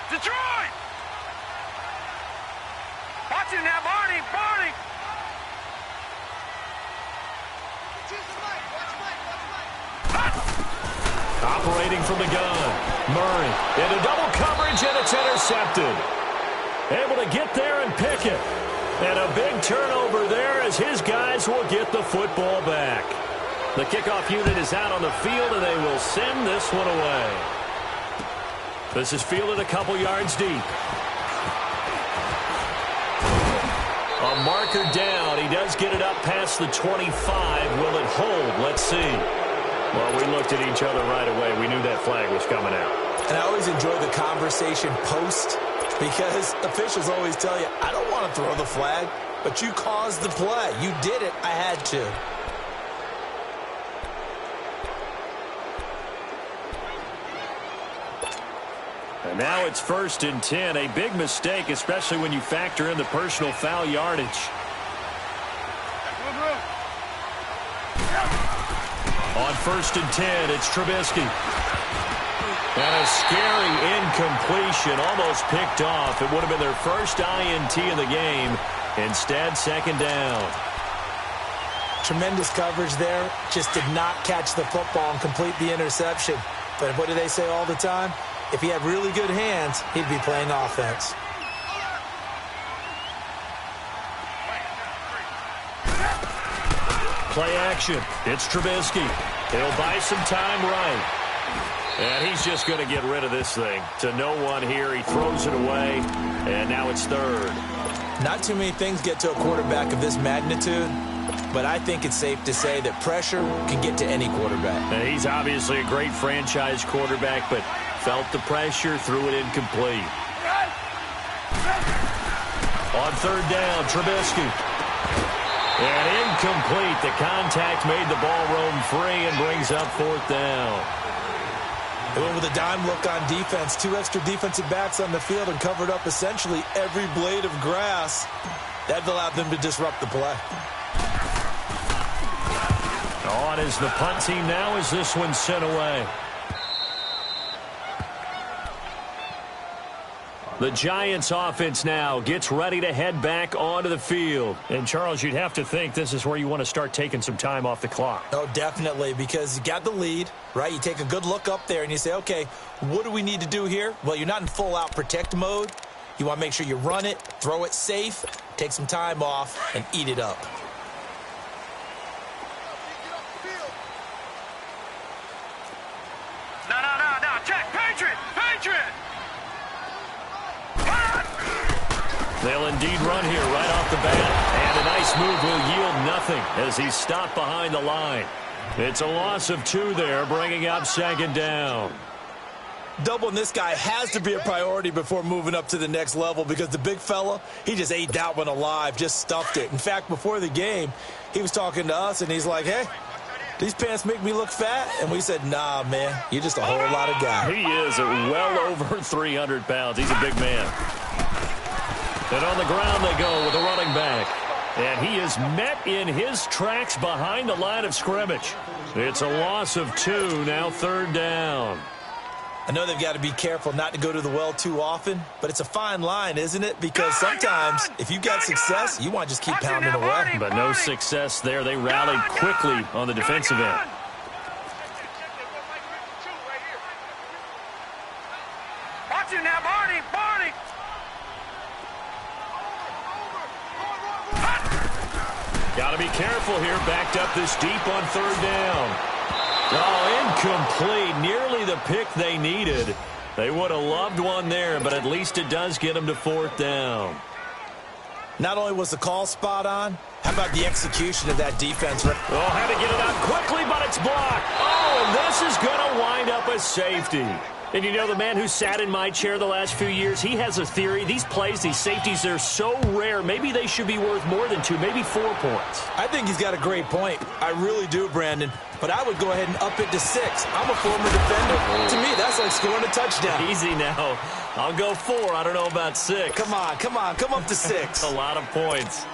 Detroit! Watch it now, Barney! Operating from the gun. Murray into double coverage, and it's intercepted. Able to get there and pick it. And a big turnover there as his guys will get the football back. The kickoff unit is out on the field, and they will send this one away. This is fielded a couple yards deep. A marker down. He does get it up past the 25. Will it hold? Let's see. Well, we looked at each other right away. We knew that flag was coming out. And I always enjoy the conversation post because officials always tell you, I don't want to throw the flag, but you caused the play. You did it. I had to. And now it's 1st and 10. A big mistake, especially when you factor in the personal foul yardage. On 1st and 10, it's Trubisky. And a scary incompletion, almost picked off. It would have been their first INT of the game. Instead, 2nd down. Tremendous coverage there. Just did not catch the football and complete the interception. But what do they say all the time? If he had really good hands, he'd be playing offense. Play action. It's Trubisky. He'll buy some time right. And he's just going to get rid of this thing. To no one here. He throws it away. And now it's 3rd. Not too many things get to a quarterback of this magnitude, but I think it's safe to say that pressure can get to any quarterback. And he's obviously a great franchise quarterback, but felt the pressure, threw it incomplete. On 3rd down, Trubisky. And incomplete. The contact made the ball roam free and brings up 4th down. They went with a dime look on defense. 2 extra defensive backs on the field and covered up essentially every blade of grass. That allowed them to disrupt the play. On is the punt team now as this one's sent away. The Giants offense now gets ready to head back onto the field. And, Charles, you'd have to think this is where you want to start taking some time off the clock. Oh, definitely, because you got the lead, right? You take a good look up there and you say, okay, what do we need to do here? Well, you're not in full-out protect mode. You want to make sure you run it, throw it safe, take some time off, and eat it up. No, check, Patriot! They'll indeed run here right off the bat. And a nice move will yield nothing as he's stopped behind the line. It's a loss of 2 there, bringing up 2nd down. Doubling this guy has to be a priority before moving up to the next level because the big fella, he just ate that one alive, just stuffed it. In fact, before the game, he was talking to us, and he's like, hey, these pants make me look fat? And we said, nah, man, you're just a whole lot of guy. He is well over 300 pounds. He's a big man. And on the ground they go with the running back. And he is met in his tracks behind the line of scrimmage. It's a loss of 2, now 3rd down. I know they've got to be careful not to go to the well too often, but it's a fine line, isn't it? Because sometimes if you got success, you want to just keep pounding away. But no success there. They rallied quickly on the defensive end. Watch it now, Barney! Got to be careful here. Backed up this deep on 3rd down. Oh, incomplete. Nearly the pick they needed. They would have loved one there, but at least it does get them to 4th down. Not only was the call spot on, how about the execution of that defense? Oh, had to get it out quickly, but it's blocked. Oh, and this is going to wind up a safety. And you know, the man who sat in my chair the last few years, he has a theory. These plays, these safeties, they're so rare. Maybe they should be worth more than 2, maybe 4 points. I think he's got a great point. I really do, Brandon. But I would go ahead and up it to 6. I'm a former defender. To me, that's like scoring a touchdown. Easy now. I'll go 4. I don't know about 6. Come on. Come up to 6. A lot of points.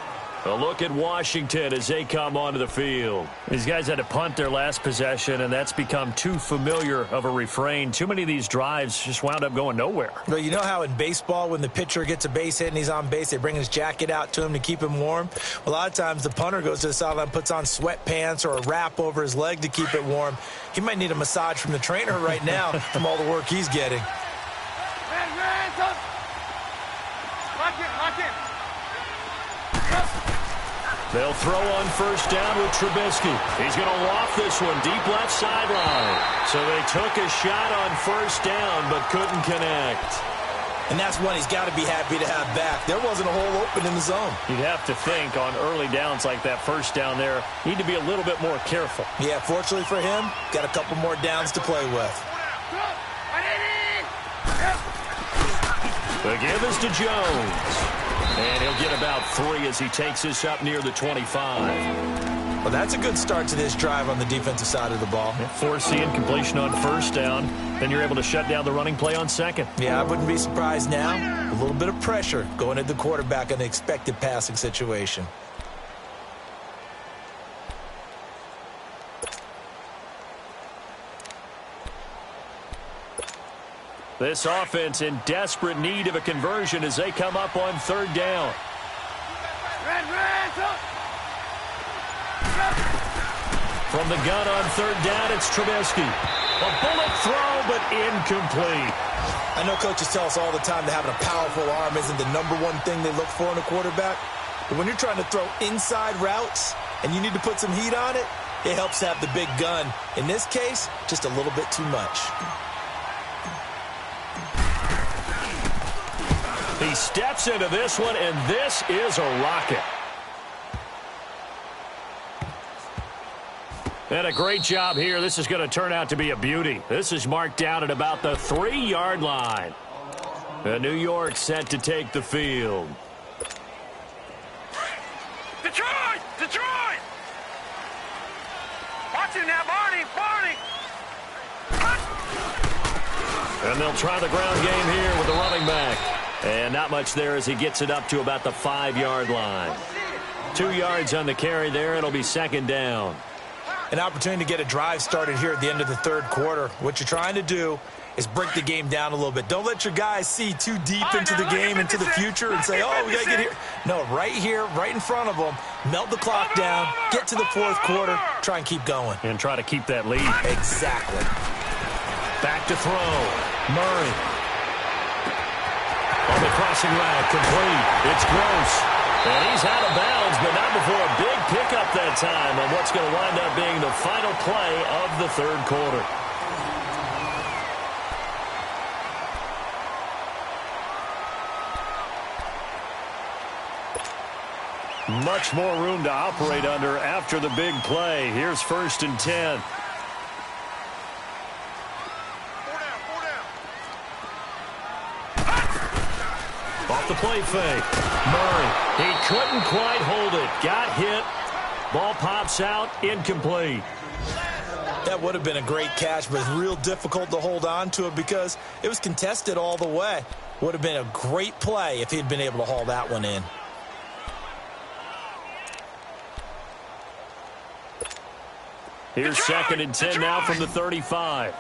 A look at Washington as they come onto the field. These guys had to punt their last possession, and that's become too familiar of a refrain. Too many of these drives just wound up going nowhere. Well, you know how in baseball when the pitcher gets a base hit and he's on base, they bring his jacket out to him to keep him warm? A lot of times the punter goes to the sideline, puts on sweatpants or a wrap over his leg to keep it warm. He might need a massage from the trainer right now from all the work he's getting. Lock in. They'll throw on first down with Trubisky. He's going to loft this one deep left sideline. So they took a shot on first down but couldn't connect. And that's one he's got to be happy to have back. There wasn't a hole open in the zone. You'd have to think on early downs like that first down there, need to be a little bit more careful. Yeah, fortunately for him, got a couple more downs to play with. The give is to Jones. And he'll get about 3 as he takes this up near the 25. Well, that's a good start to this drive on the defensive side of the ball. Force the incompletion on first down. Then you're able to shut down the running play on second. Yeah, I wouldn't be surprised now. A little bit of pressure going at the quarterback in an expected passing situation. This offense in desperate need of a conversion as they come up on third down. From the gun on third down, it's Trubisky. A bullet throw, but incomplete. I know coaches tell us all the time that having a powerful arm isn't the #1 thing they look for in a quarterback. But when you're trying to throw inside routes and you need to put some heat on it, it helps to have the big gun. In this case, just a little bit too much. He steps into this one, and this is a rocket. And a great job here. This is going to turn out to be a beauty. This is marked down at about the 3-yard line. And New York set to take the field. Detroit! Detroit! Watch him now, Barney! Barney! And they'll try the ground game here with the running back. And not much there as he gets it up to about the 5-yard line. 2 yards on the carry there. It'll be second down. An opportunity to get a drive started here at the end of the third quarter. What you're trying to do is break the game down a little bit. Don't let your guys see too deep into the game, into the future, and say, oh, we got to get here. No, right here, right in front of them, melt the clock down, get to the fourth quarter, try and keep going. And try to keep that lead. Exactly. Back to throw. Murray. On the crossing route, complete. It's Gross. And he's out of bounds, but not before a big pickup that time on what's going to wind up being the final play of the third quarter. Much more room to operate under after the big play. Here's 1st and 10. Off the play fake. Murray. He couldn't quite hold it. Got hit. Ball pops out. Incomplete. That would have been a great catch, but it's real difficult to hold on to it because it was contested all the way. Would have been a great play if he'd been able to haul that one in. Here's 2nd and 10 now from the 35.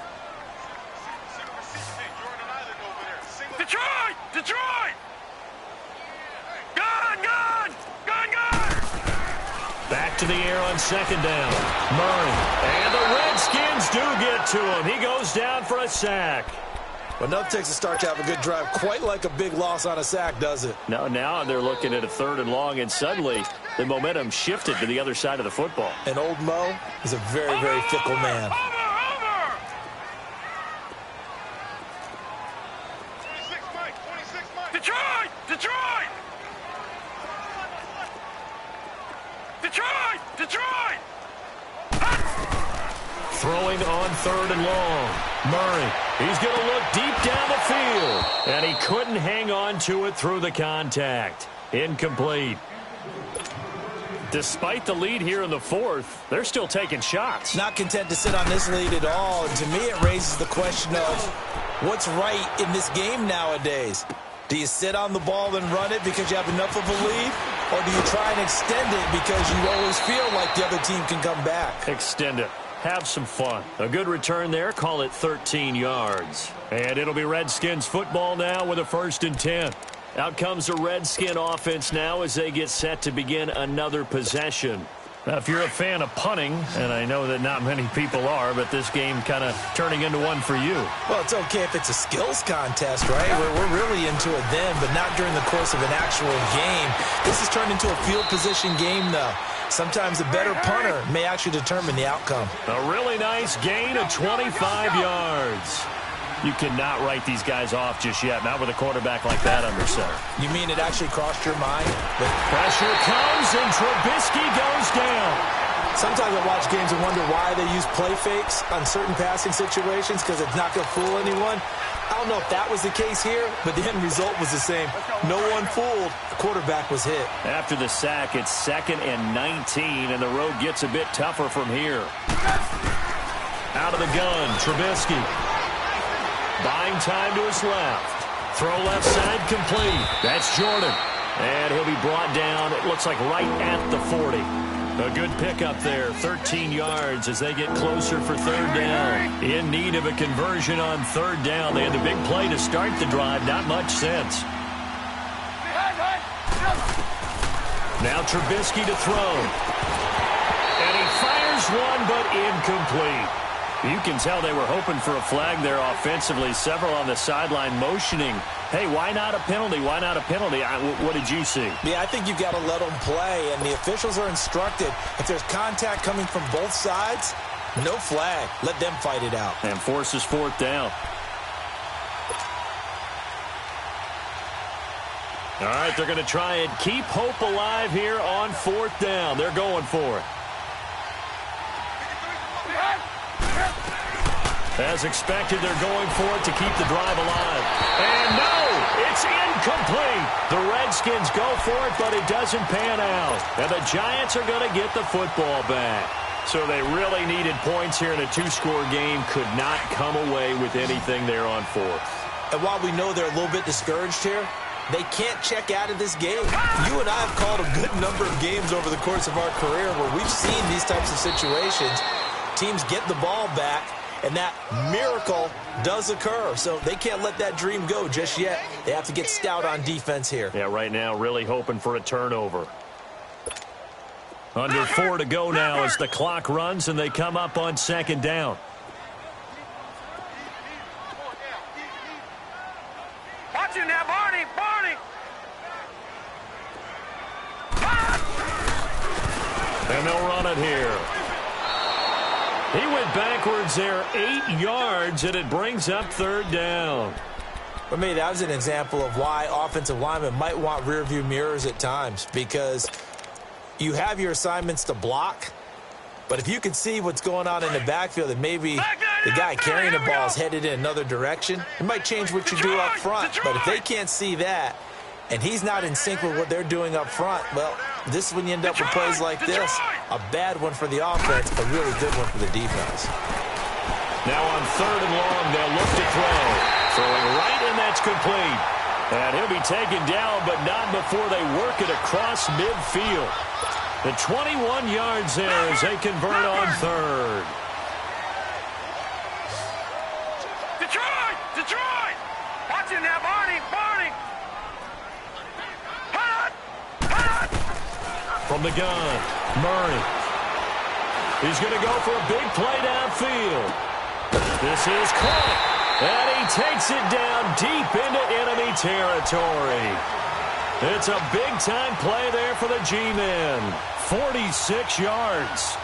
Detroit! Detroit! Gun! Gun! Gun! Gun! Back to the air on 2nd down. Murray. And the Redskins do get to him. He goes down for a sack. But enough takes a start to have a good drive. Quite like a big loss on a sack, does it? Now they're looking at a 3rd and long, and suddenly the momentum shifted to the other side of the football. And old Mo is a very, very fickle man. Over! 26 Mike. Detroit! Detroit! Detroit! Detroit! Throwing on 3rd and long. Murray. He's going to look deep down the field. And he couldn't hang on to it through the contact. Incomplete. Despite the lead here in the 4th, they're still taking shots. Not content to sit on this lead at all. And to me, it raises the question of what's right in this game nowadays. Do you sit on the ball and run it because you have enough of a lead? Or do you try and extend it because you always feel like the other team can come back? Extend it. Have some fun. A good return there. Call it 13 yards. And it'll be Redskins football now with a 1st and 10. Out comes the Redskin offense now as they get set to begin another possession. Now, if you're a fan of punting, and I know that not many people are, but this game kind of turning into one for you. Well, it's okay if it's a skills contest, right? We're really into it then, but not during the course of an actual game. This has turned into a field position game, though. Sometimes a better punter may actually determine the outcome. A really nice gain of 25 yards. You cannot write these guys off just yet, not with a quarterback like that under center. You mean it actually crossed your mind? But pressure comes, and Trubisky goes down. Sometimes I watch games and wonder why they use play fakes on certain passing situations, because it's not going to fool anyone. I don't know if that was the case here, but the end result was the same. No one fooled. The quarterback was hit. After the sack, it's 2nd and 19, and the road gets a bit tougher from here. Out of the gun, Trubisky. Buying time to his left. Throw left side complete. That's Jordan. And he'll be brought down, it looks like right at the 40. A good pickup there, 13 yards as they get closer for 3rd down. In need of a conversion on 3rd down. They had the big play to start the drive, not much sense. Now Trubisky to throw. And he fires one, but incomplete. You can tell they were hoping for a flag there offensively. Several on the sideline motioning, hey, why not a penalty? Why not a penalty? What did you see? Yeah, I think you've got to let them play, and the officials are instructed. If there's contact coming from both sides, no flag. Let them fight it out. And forces 4th down. All right, they're going to try and keep hope alive here on 4th down. They're going for it. As expected, they're going for it to keep the drive alive. And no, it's incomplete. The Redskins go for it, but it doesn't pan out. And the Giants are going to get the football back. So they really needed points here in a 2-score game. Could not come away with anything there on 4th. And while we know they're a little bit discouraged here, they can't check out of this game. You and I have called a good number of games over the course of our career where we've seen these types of situations. Teams get the ball back, and that miracle does occur. So they can't let that dream go just yet. They have to get stout on defense here. Yeah, right now really hoping for a turnover. Under 4 to go now as the clock runs and they come up on 2nd down. Watch him now, Barney! Barney! And they'll run it here. He went backwards there 8 yards, and it brings up 3rd down. For me, that was an example of why offensive linemen might want rearview mirrors at times, because you have your assignments to block, but if you can see what's going on in the backfield and maybe the guy carrying the ball is headed in another direction, it might change what you do up front. But if they can't see that, and he's not in sync with what they're doing up front, well, this is when you end up with plays like this. A bad one for the offense, a really good one for the defense. Now on 3rd and long, they'll look to throw. Throwing right, and that's complete. And he'll be taken down, but not before they work it across midfield. The 21 yards there as they convert on 3rd. Detroit! Detroit! Watch him now, Barney! Barney! From the gun, Murray. He's going to go for a big play downfield. This is caught, and he takes it down deep into enemy territory. It's a big-time play there for the G-men. 46 yards.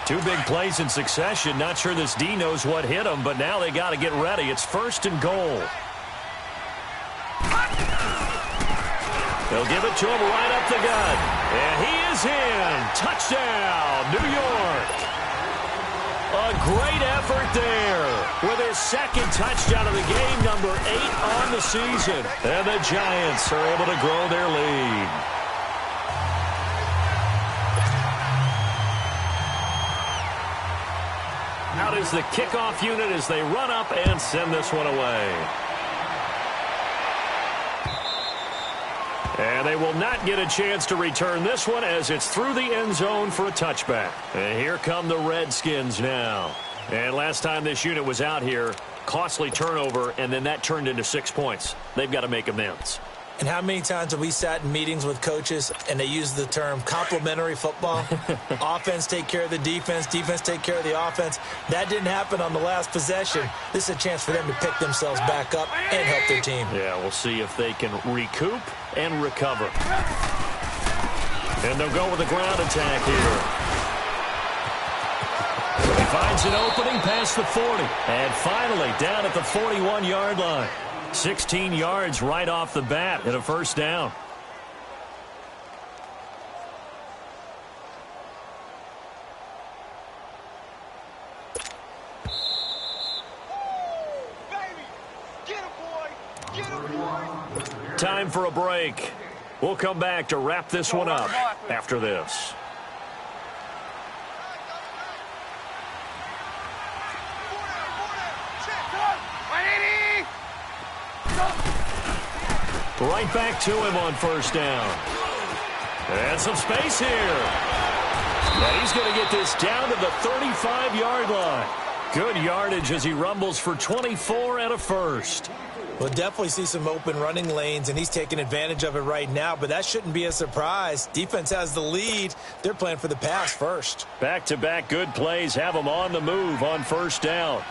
2 big plays in succession. Not sure this D knows what hit him, but now they got to get ready. It's 1st and goal. They'll give it to him right up the gut. And he is in. Touchdown, New York. A great effort there with his 2nd touchdown of the game, number 8 on the season. And the Giants are able to grow their lead. Out is the kickoff unit as they run up and send this one away. And they will not get a chance to return this one as it's through the end zone for a touchback. And here come the Redskins now. And last time this unit was out here, costly turnover, and then that turned into 6 points. They've got to make amends. And how many times have we sat in meetings with coaches and they use the term complementary football? Offense take care of the defense, defense take care of the offense. That didn't happen on the last possession. This is a chance for them to pick themselves back up and help their team. Yeah, we'll see if they can recoup and recover. And they'll go with a ground attack here. He finds an opening past the 40. And finally down at the 41-yard line. 16 yards right off the bat and a first down. Time for a break. We'll come back to wrap this one up after this. Right back to him on first down. And some space here. And he's going to get this down to the 35-yard line. Good yardage as he rumbles for 24 and a first. We'll definitely see some open running lanes, and he's taking advantage of it right now, but that shouldn't be a surprise. Defense has the lead. They're playing for the pass first. Back-to-back good plays have them on the move on first down.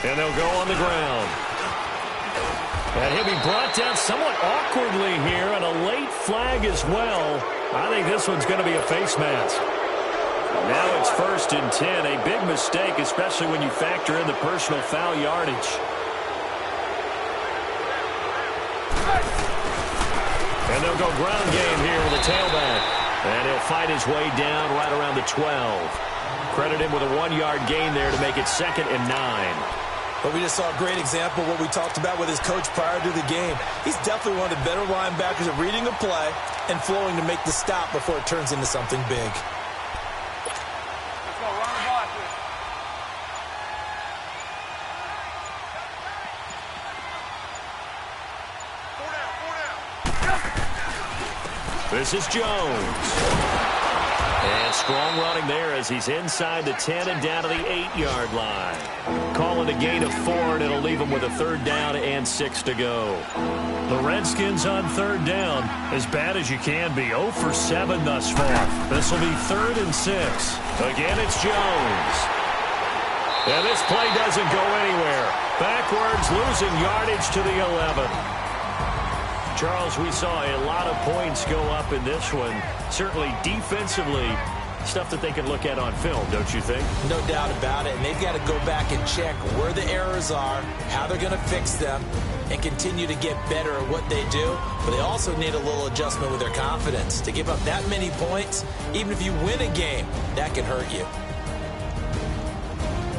And they'll go on the ground. And he'll be brought down somewhat awkwardly here, and a late flag as well. I think this one's going to be a face mask. Now it's 1st and 10, a big mistake, especially when you factor in the personal foul yardage. And they'll go ground game here with a tailback. And he'll fight his way down right around the 12. Credit him with a 1-yard gain there to make it 2nd and 9. But we just saw a great example of what we talked about with his coach prior to the game. He's definitely one of the better linebackers at reading a play and flowing to make the stop before it turns into something big. This is Jones. And strong running there as he's inside the 10 and down to the 8-yard line. Calling a gain of 4, and it'll leave him with a 3rd down and 6 to go. The Redskins on 3rd down, as bad as you can be. 0 for 7 thus far. This will be 3rd and 6. Again, it's Jones. And this play doesn't go anywhere. Backwards, losing yardage to the 11. Charles, we saw a lot of points go up in this one. Certainly defensively, stuff that they can look at on film, don't you think? No doubt about it. And they've got to go back and check where the errors are, how they're going to fix them, and continue to get better at what they do. But they also need a little adjustment with their confidence. To give up that many points, even if you win a game, that can hurt you.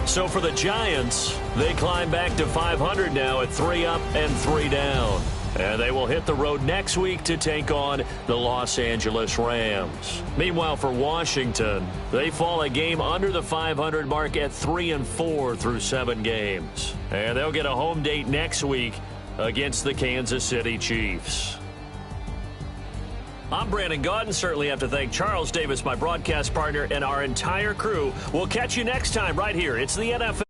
So for the Giants, they climb back to 500 now at 3 up and 3 down. And they will hit the road next week to take on the Los Angeles Rams. Meanwhile, for Washington, they fall a game under the 500 mark at 3-4 through 7 games. And they'll get a home date next week against the Kansas City Chiefs. I'm Brandon Gaudin. Certainly have to thank Charles Davis, my broadcast partner, and our entire crew. We'll catch you next time right here. It's the NFL.